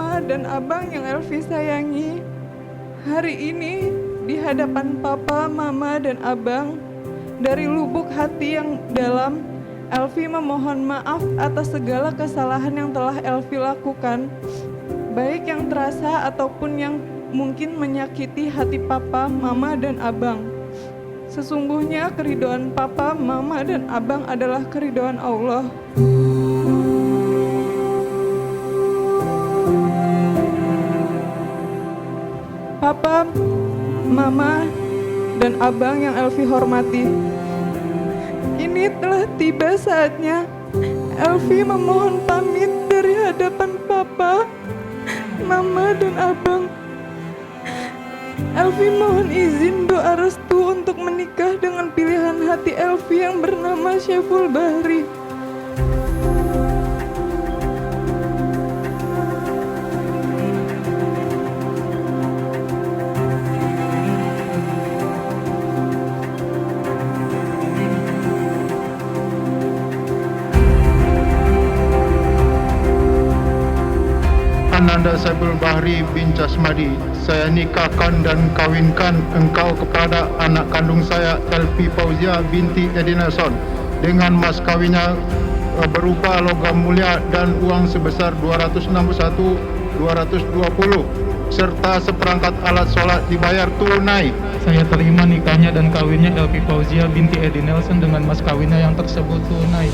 Mama dan Abang yang Elvi sayangi, hari ini di hadapan Papa, Mama, dan Abang, dari lubuk hati yang dalam, Elvi memohon maaf atas segala kesalahan yang telah Elvi lakukan, baik yang terasa ataupun yang mungkin menyakiti hati Papa, Mama, dan Abang. Sesungguhnya keridhaan Papa, Mama, dan Abang adalah keridhaan Allah. Papa, Mama, dan Abang yang Elvi hormati, ini telah tiba saatnya Elvi memohon pamit dari hadapan Papa, Mama, dan Abang. Elvi mohon izin doa restu untuk menikah dengan pilihan hati Elvi yang bernama Syeful Bahri. Ananda Syeful Bahri bin Casmadi, saya nikahkan dan kawinkan engkau kepada anak kandung saya Elvi Fauzia binti Edi Nelson dengan mas kawinnya berupa logam mulia dan uang sebesar 261.220 serta seperangkat alat sholat dibayar tunai. Saya terima nikahnya dan kawinnya Elvi Fauzia binti Edi Nelson dengan mas kawinnya yang tersebut tunai.